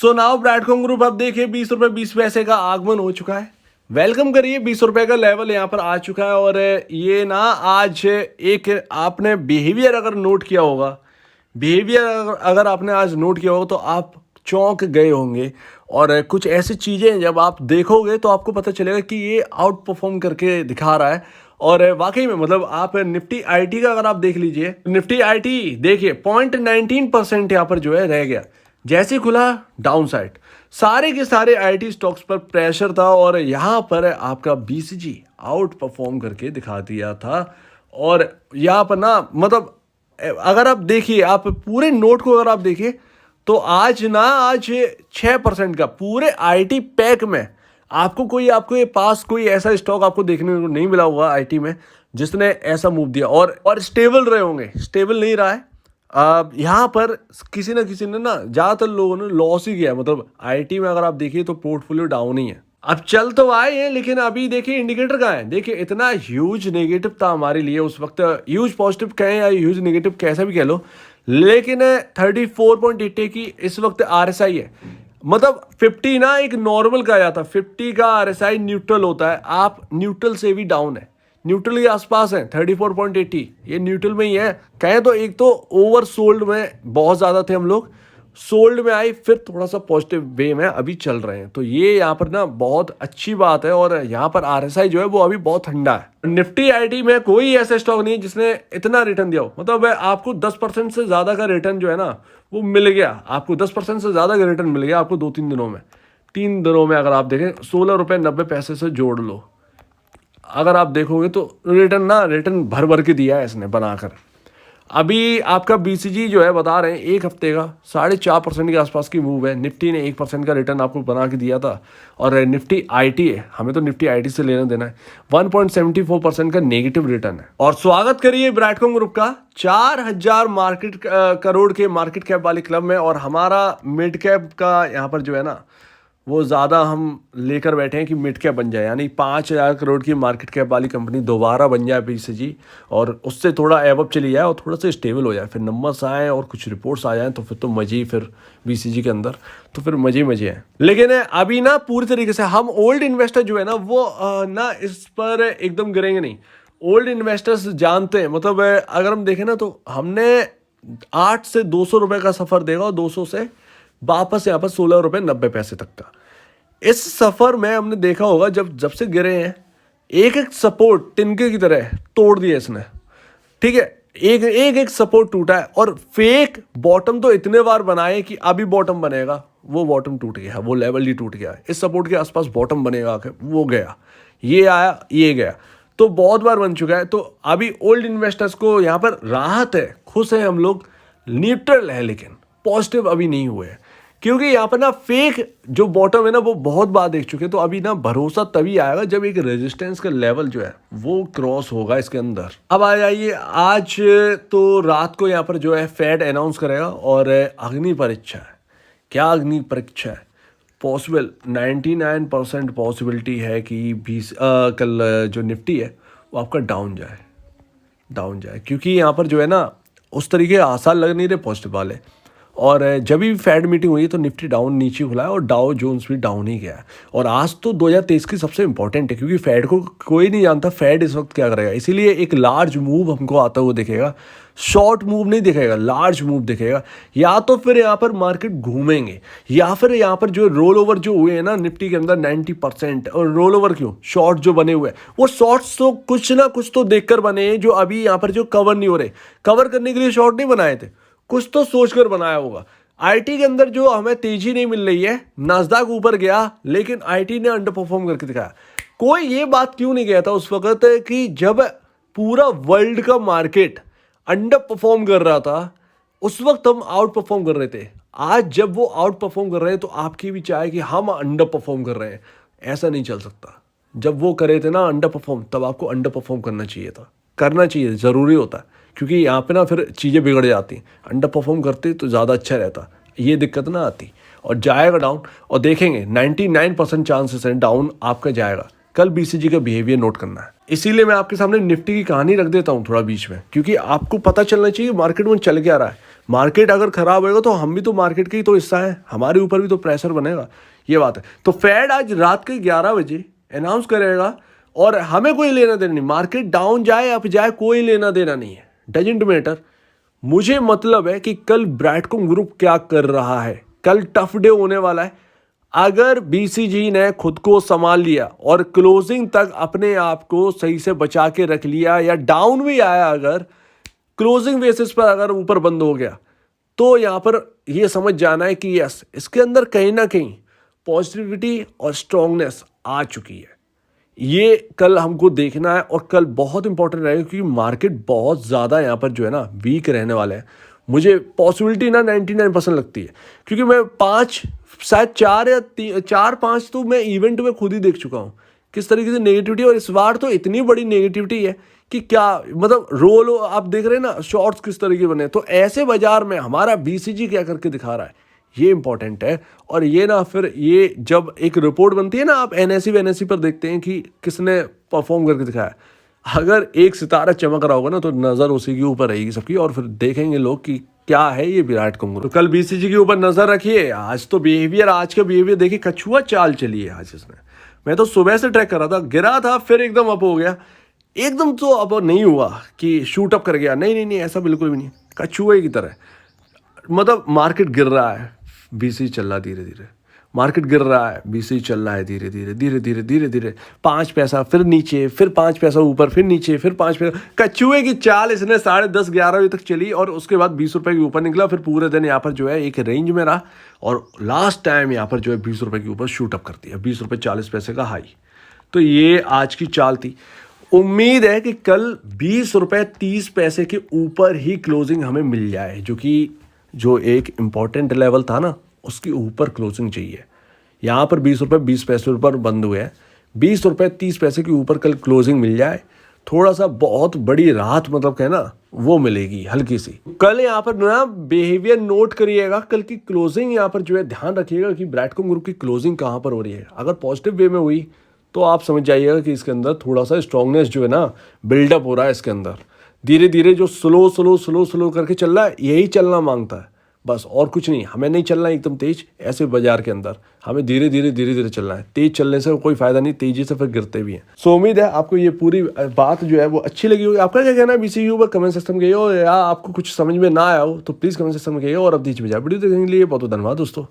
So now ब्रैडकॉम group अब देखिए 20 रुपए 20 पैसे का आगमन हो चुका है। वेलकम करिए, 20 रुपए का लेवल यहाँ पर आ चुका है। और ये ना आज एक आपने बिहेवियर अगर नोट किया होगा, बिहेवियर अगर आपने आज नोट किया होगा तो आप चौंक गए होंगे। और कुछ ऐसी चीज़ें जब आप देखोगे तो आपको पता चलेगा कि ये आउट परफॉर्म करके दिखा रहा है। और वाकई में मतलब आप निफ्टी आईटी का अगर आप देख लीजिए, निफ्टी आईटी देखिए 0.19% यहाँ पर जो है रह गया। जैसे खुला डाउन साइड, सारे के सारे आईटी स्टॉक्स पर प्रेशर था और यहाँ पर आपका बीसीजी आउट परफॉर्म करके दिखा दिया था। और यहाँ पर ना मतलब अगर आप देखिए, आप पूरे नोट को अगर आप देखिए तो आज 6% का पूरे आईटी पैक में आपको ये पास कोई ऐसा स्टॉक आपको देखने को नहीं मिला होगा आईटी में जिसने ऐसा मूव दिया। और स्टेबल रहे होंगे, स्टेबल नहीं रहा है। यहाँ पर किसी ने ना ज़्यादातर लोगों ने लॉस ही किया है। मतलब आईटी में अगर आप देखिए तो पोर्टफोलियो डाउन ही है। अब चल तो आए हैं लेकिन अभी देखिए इंडिकेटर कहाँ है। देखिए इतना ह्यूज नेगेटिव था हमारे लिए उस वक्त, ह्यूज पॉजिटिव कहें या ह्यूज नेगेटिव कैसा भी कह लो, लेकिन 34.80 की इस वक्त आरएसआई है। मतलब 50 ना एक नॉर्मल कहा जाता है, 50 का आरएसआई न्यूट्रल होता है। आप न्यूट्रल से भी डाउन है, न्यूट्रल के आसपास है 34.80, ये न्यूट्रल में ही है। कहें तो एक तो ओवर सोल्ड में बहुत ज़्यादा थे हम लोग, सोल्ड में आई फिर थोड़ा सा पॉजिटिव वे में अभी चल रहे हैं। तो ये यहाँ पर ना बहुत अच्छी बात है। और यहाँ पर आरएसआई जो है वो अभी बहुत ठंडा है। निफ्टी आईटी में कोई ऐसा स्टॉक नहीं है जिसने इतना रिटर्न दिया हो। मतलब आपको 10% से ज़्यादा का रिटर्न जो है ना वो मिल गया। आपको 10% से ज़्यादा का रिटर्न मिल गया आपको 2-3 दिनों में। 3 दिनों में अगर आप देखें 16.90 रुपये से जोड़ लो, अगर आप देखोगे तो रिटर्न भर भर के दिया है इसने बनाकर। अभी आपका बीसीजी जो है बता रहे हैं एक हफ्ते का 4.5% के आसपास की मूव है। निफ्टी ने 1% का रिटर्न आपको बना के दिया था। और निफ्टी आईटी है, हमें तो निफ्टी आईटी से लेना देना है, 1.74% का नेगेटिव रिटर्न है। और स्वागत करिए ब्रैडकॉम ग्रुप का 4000 करोड़ के मार्केट कैप वाले क्लब में। और हमारा मिड कैप का यहाँ पर जो है ना वो ज़्यादा हम लेकर बैठे हैं कि मिड कैप बन जाए, यानी 5000 करोड़ की मार्केट कैप वाली कंपनी दोबारा बन जाए बीसीजी, और उससे थोड़ा एवअप चली जाए और थोड़ा सा स्टेबल हो जाए। फिर नंबर्स आए और कुछ रिपोर्ट्स आ जाएँ तो फिर तो मजे ही, फिर बीसीजी के अंदर तो फिर मजे हैं। लेकिन अभी ना पूरी तरीके से हम ओल्ड इन्वेस्टर जो है ना वो ना इस पर एकदम गिरेंगे नहीं। ओल्ड इन्वेस्टर्स जानते हैं, मतलब अगर हम देखें ना तो हमने 8 से 200 रुपये का सफ़र देगा और 200 से वापस यहाँ पर 16.90 रुपये तक का। इस सफ़र में हमने देखा होगा जब से गिरे हैं एक एक सपोर्ट तिनके की तरह तोड़ दिया इसने, ठीक है। एक सपोर्ट टूटा है और फेक बॉटम तो इतने बार बनाए कि अभी बॉटम बनेगा, वो बॉटम टूट गया, वो लेवल ही टूट गया। इस सपोर्ट के आसपास बॉटम बनेगा, वो गया, ये आया, ये गया, तो बहुत बार बन चुका है। तो अभी ओल्ड इन्वेस्टर्स को यहाँ पर राहत है, खुश है हम लोग, न्यूट्रल है लेकिन पॉजिटिव अभी नहीं हुए हैं, क्योंकि यहाँ पर ना फेक जो बॉटम है ना वो बहुत बार देख चुके हैं। तो अभी ना भरोसा तभी आएगा जब एक रेजिस्टेंस का लेवल जो है वो क्रॉस होगा इसके अंदर। अब आ जाइए, आज तो रात को यहाँ पर जो है फेड अनाउंस करेगा और अग्नि परीक्षा है। क्या अग्नि परीक्षा है? पॉसिबल 99% पॉसिबिलिटी है कि कल जो निफ्टी है वो आपका डाउन जाए, क्योंकि यहाँ पर जो है ना उस तरीके आसार लग नहीं रहे पॉजिटिव वाले। और जब भी फेड मीटिंग हुई तो निफ्टी डाउन नीचे खुला है और डाउ जोन्स भी डाउन ही गया है। और आज तो 2023 की सबसे इंपॉर्टेंट है, क्योंकि फेड को कोई नहीं जानता फेड इस वक्त क्या करेगा। इसीलिए एक लार्ज मूव हमको आता हुआ दिखेगा, शॉर्ट मूव नहीं दिखेगा, लार्ज मूव दिखेगा। या तो फिर यहाँ पर मार्केट घूमेंगे, या फिर यहाँ पर जो रोल ओवर जो हुए हैं ना निफ्टी के अंदर 90%, और रोल ओवर क्यों, शॉर्ट जो बने हुए हैं वो शॉर्ट्स तो कुछ ना कुछ तो देखकर बने हैं, जो अभी यहाँ पर जो कवर नहीं हो रहे। कवर करने के लिए शॉर्ट नहीं बनाए थे, कुछ तो सोचकर बनाया होगा। आईटी के अंदर जो हमें तेजी नहीं मिल रही है, नास्डैक ऊपर गया लेकिन आईटी ने अंडर परफॉर्म करके दिखाया। कोई ये बात क्यों नहीं कहता उस वक्त कि जब पूरा वर्ल्ड का मार्केट अंडर परफॉर्म कर रहा था उस वक्त हम आउट परफॉर्म कर रहे थे। आज जब वो आउट परफॉर्म कर रहे हैं तो आपकी भी चाहे कि हम अंडर परफॉर्म कर रहे हैं, ऐसा नहीं चल सकता। जब वो करे थे ना अंडर परफॉर्म, तब आपको अंडर परफॉर्म करना चाहिए, ज़रूरी होता है, क्योंकि यहाँ पे ना फिर चीज़ें बिगड़ जाती। अंडर परफॉर्म करते तो ज़्यादा अच्छा रहता, ये दिक्कत ना आती। और जाएगा डाउन, और देखेंगे 99% चांसेस हैं डाउन आपका जाएगा। कल बीसीजी का बिहेवियर नोट करना है। इसीलिए मैं आपके सामने निफ्टी की कहानी रख देता हूँ थोड़ा बीच में, क्योंकि आपको पता चलना चाहिए मार्केट में चल क्या रहा है। मार्केट अगर खराब होएगा तो हम भी तो मार्केट का ही तो हिस्सा है, हमारे ऊपर भी तो प्रेशर बनेगा, ये बात है। तो फेड आज रात के 11 बजे अनाउंस करेगा और हमें कोई लेना देना नहीं, मार्केट डाउन जाए अप जाए कोई लेना देना नहीं है, डजेंट मैटर। मुझे मतलब है कि कल ब्रैडकॉम ग्रुप क्या कर रहा है, कल टफ डे होने वाला है। अगर बीसीजी ने खुद को संभाल लिया और क्लोजिंग तक अपने आप को सही से बचा के रख लिया, या डाउन भी आया अगर क्लोजिंग बेसिस पर अगर ऊपर बंद हो गया, तो यहां पर यह समझ जाना है कि यस, इसके अंदर कहीं ना कहीं पॉजिटिविटी और स्ट्रांगनेस आ चुकी है। ये कल हमको देखना है और कल बहुत इंपॉर्टेंट रहेगा, क्योंकि मार्केट बहुत ज़्यादा यहाँ पर जो है ना वीक रहने वाला है। मुझे पॉसिबिलिटी ना 99% लगती है, क्योंकि मैं 5 शायद 4 या 4-5 तो मैं इवेंट में खुद ही देख चुका हूँ किस तरीके से नेगेटिविटी, और इस बार तो इतनी बड़ी नेगेटिविटी है कि क्या मतलब रोल आप देख रहे हैं ना, शॉर्ट्स किस तरीके बने। तो ऐसे बाजार में हमारा बीसीजी क्या करके दिखा रहा है, ये इंपॉर्टेंट है। और ये ना फिर ये जब एक रिपोर्ट बनती है ना, आप एनएससी पर देखते हैं कि किसने परफॉर्म करके दिखाया, अगर एक सितारा चमक रहा होगा ना तो नज़र उसी के ऊपर रहेगी सबकी, और फिर देखेंगे लोग कि क्या है ये विराट कोहली। तो कल बीसीजी के ऊपर नजर रखिए। आज तो बिहेवियर, आज का बिहेवियर देखिए, कछुआ चाल चली है आज इसने। मैं तो सुबह से ट्रैक कर रहा था, गिरा था फिर एकदम अप हो गया, एकदम तो अब नहीं हुआ कि शूट अप कर गया, नहीं नहीं नहीं, ऐसा बिल्कुल भी नहीं, कछुए की तरह। मतलब मार्केट गिर रहा है, बीसी चल रहा है धीरे धीरे, मार्केट गिर रहा है, बीसी चल रहा है धीरे धीरे धीरे धीरे धीरे धीरे, 5 पैसा फिर नीचे, फिर 5 पैसा ऊपर, फिर नीचे, फिर 5 पैसा। कछुए की चाल इसने 10:30-11 बजे तक चली और उसके बाद 20 रुपए के ऊपर निकला, फिर पूरे दिन यहाँ पर जो है एक रेंज में रहा और लास्ट टाइम यहाँ पर जो है 20 रुपए के ऊपर शूट अप कर दिया, 20 रुपये 40 पैसे का हाई। तो ये आज की चाल थी। उम्मीद है कि कल 20 रुपये 30 पैसे के ऊपर ही क्लोजिंग हमें मिल जाए, जो एक इम्पॉर्टेंट लेवल था ना, उसके ऊपर क्लोजिंग चाहिए। यहाँ पर 20 रुपये 20 पैसे पर बंद हुए हैं, 20 रुपये 30 पैसे के ऊपर कल क्लोजिंग मिल जाए, थोड़ा सा बहुत बड़ी राहत मतलब कहना वो मिलेगी हल्की सी। कल यहाँ पर ना बिहेवियर नोट करिएगा, कल की क्लोजिंग यहाँ पर जो है ध्यान रखिएगा कि ब्रैडकॉम ग्रुप की क्लोजिंग कहाँ पर हो रही है। अगर पॉजिटिव वे में हुई तो आप समझ जाइएगा कि इसके अंदर थोड़ा सा स्ट्रांगनेस जो है ना बिल्डअप हो रहा है। इसके अंदर धीरे धीरे जो स्लो करके चल रहा है, यही चलना मांगता है बस, और कुछ नहीं। हमें नहीं चलना एकदम तेज ऐसे बाजार के अंदर, हमें धीरे धीरे चलना है। तेज चलने से कोई फायदा नहीं, तेजी से फिर गिरते भी हैं। सो उम्मीद है आपको ये पूरी बात जो है वो अच्छी लगी होगी। आपका क्या कहना है बीसीयू पर कमेंट सेक्शन में कहिए, हो या आपको कुछ समझ में ना आया हो तो प्लीज़ कमेंट सेक्शन में कहिए। और अब बीच में जाए वीडियो देखने के लिए बहुत धन्यवाद दोस्तों।